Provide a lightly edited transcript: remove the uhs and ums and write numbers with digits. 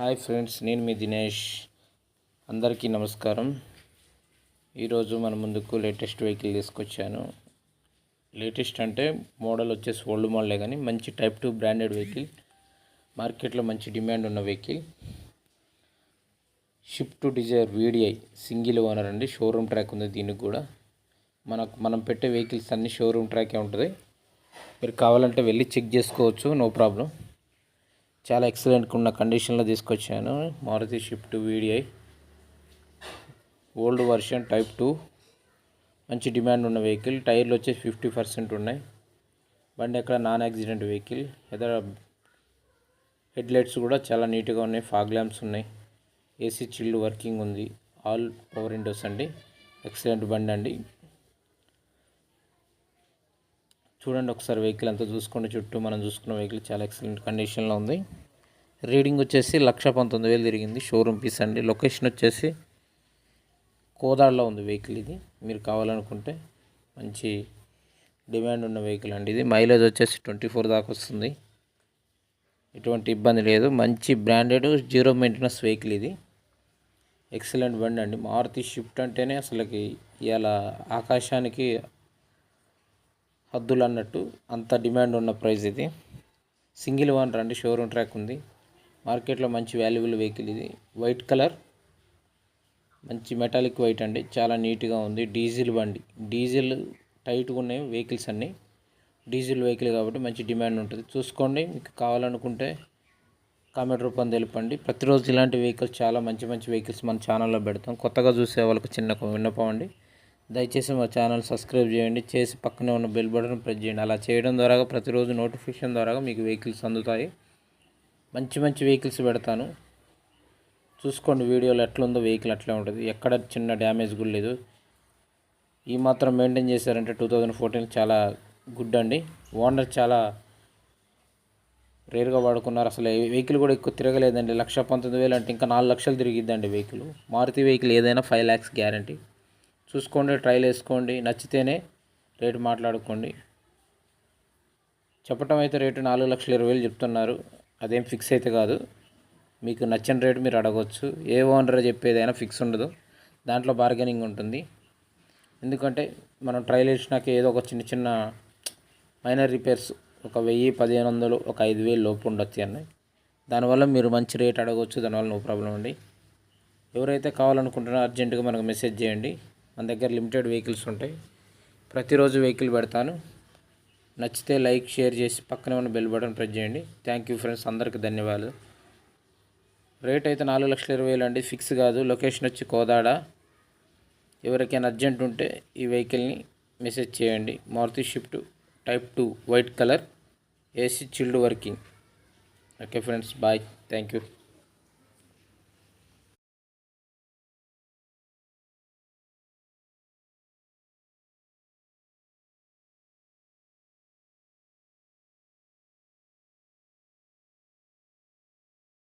Hi friends, నేను మీ దినేష్. అందరికీ నమస్కారం. ఈరోజు మన ముందుకు లేటెస్ట్ వెహికల్ తీసుకొచ్చాను. లేటెస్ట్ అంటే మోడల్ వచ్చేసి ఓల్డ్ మోడలే, కానీ మంచి టైప్ 2 బ్రాండెడ్ వెహికల్, మార్కెట్లో మంచి డిమాండ్ ఉన్న vehicle. Swift Dzire VDI single owner అండి. షోరూమ్ ట్రాక్ ఉంది దీనికి కూడా. మనం పెట్టే వెహికల్స్ అన్నీ షోరూమ్ ట్రాకే ఉంటుంది. మీరు కావాలంటే వెళ్ళి చెక్ చేసుకోవచ్చు, నో ప్రాబ్లం. చాలా ఎక్సలెంట్గా ఉన్న కండిషన్లో తీసుకొచ్చాను. Maruti Swift VDI old version type 2, మంచి డిమాండ్ ఉన్న వెహికల్. టైర్లు వచ్చేసి 50% ఉన్నాయి. బండి ఎక్కడ నాన్ యాక్సిడెంట్ వెహికల్. ఎదర హెడ్లైట్స్ కూడా చాలా నీట్గా ఉన్నాయి. ఫాగ్ ల్యాంప్స్ ఉన్నాయి. ఏసీ చిల్డ్ వర్కింగ్ ఉంది. ఆల్ పవర్ విండోస్ అండి. ఎక్సలెంట్ బండి అండి. చూడండి ఒకసారి వెహికల్ అంతా చూసుకోండి. చుట్టూ మనం చూసుకున్న వెహికల్ చాలా ఎక్సలెంట్ కండిషన్లో ఉంది. రీడింగ్ వచ్చేసి 1,19,000 తిరిగింది. షోరూమ్ పీస్ అండి. లొకేషన్ వచ్చేసి కోదాడలో ఉంది వెహికల్. ఇది మీరు కావాలనుకుంటే మంచి డిమాండ్ ఉన్న వెహికల్ అండి. ఇది మైలేజ్ వచ్చేసి 24 దాకా వస్తుంది. ఎటువంటి ఇబ్బంది లేదు. మంచి బ్రాండెడ్ జీరో మెయింటెనెన్స్ వెహికల్ ఇది. ఎక్సలెంట్ బండి అండి. మారుతి షిఫ్ట్ అంటేనే అసలుకి ఇలా ఆకాశానికి హద్దులు అన్నట్టు అంత డిమాండ్ ఉన్న ప్రైస్ ఇది. సింగిల్ ఓనర్ అండి. షోరూమ్ ట్రాక్ ఉంది. మార్కెట్లో మంచి వాల్యుబుల్ వెహికల్ ఇది. వైట్ కలర్, మంచి మెటాలిక్ వైట్ అండి. చాలా నీట్గా ఉంది. డీజిల్ బండి. డీజిల్ టైట్గా ఉన్నాయి వెహికల్స్ అన్నీ. డీజిల్ వెహికల్ కాబట్టి మంచి డిమాండ్ ఉంటుంది. చూసుకోండి. మీకు కావాలనుకుంటే కామెంట్ రూపంలో తెలపండి. ప్రతిరోజు ఇలాంటి వెహికల్స్, చాలా మంచి మంచి వెహికల్స్ మన ఛానల్లో పెడతాం. కొత్తగా చూసే వాళ్ళకి చిన్న విన్నపం అండి, దయచేసి మా ఛానల్ సబ్స్క్రైబ్ చేయండి. చేసి పక్కనే ఉన్న బెల్ బటన్ ప్రెస్ చేయండి. అలా చేయడం ద్వారా ప్రతిరోజు నోటిఫికేషన్ ద్వారా మీకు వెహికల్స్ అందుతాయి. మంచి మంచి వెహికల్స్ పెడతాను. చూసుకోండి వీడియోలో ఎట్లుందో వెహికల్ అట్లే ఉంటుంది. ఎక్కడ చిన్న డ్యామేజ్ కూడా లేదు. ఈ మాత్రం మెయింటైన్ చేశారంటే 2014 చాలా గుడ్ అండి. ఓనర్ చాలా రేర్గా వాడుకున్నారు. అసలు వెహికల్ కూడా ఎక్కువ తిరగలేదండి. 1,19,000 అంటే ఇంకా 4 లక్షలు తిరిగిద్దండి వెహికల్. మారుతి వెహికల్ ఏదైనా 5 lakhs గ్యారంటీ. చూసుకోండి, ట్రైల్ వేసుకోండి. నచ్చితేనే రేటు మాట్లాడుకోండి. చెప్పటం అయితే రేటు 4,20,000 చెప్తున్నారు. అదేం ఫిక్స్ అయితే కాదు. మీకు నచ్చిన రేటు మీరు అడగవచ్చు. ఏ ఓనర్ చెప్పేదైనా ఫిక్స్ ఉండదు. దాంట్లో బార్గెనింగ్ ఉంటుంది. ఎందుకంటే మనం ట్రైల్ వేసినాక ఏదో ఒక చిన్న చిన్న మైనర్ రిపేర్స్ ఒక 1,000-1,500, ఒక 5,000 లోపు ఉండొచ్చు అన్నీ. దానివల్ల మీరు మంచి రేట్ అడగవచ్చు. దానివల్ల నో ప్రాబ్లం అండి. ఎవరైతే కావాలనుకుంటున్నారో అర్జెంటుగా మనకు మెసేజ్ చేయండి. మన దగ్గర లిమిటెడ్ వెహికల్స్ ఉంటాయి. ప్రతిరోజు వెహికల్ పెడతాను. నచ్చితే లైక్, షేర్ చేసి పక్కనే ఉన్న బెల్ బటన్ ప్రెస్ చేయండి. థ్యాంక్ యూ ఫ్రెండ్స్, అందరికీ ధన్యవాదాలు. రేట్ అయితే 4,20,000 అండి. ఫిక్స్ కాదు. లొకేషన్ వచ్చి కోదాడ. ఎవరికైనా అర్జెంట్ ఉంటే ఈ వెహికల్ని మెసేజ్ చేయండి. Maruti Swift type 2 white colour, AC chilled working. Okay friends, bye. Thank you.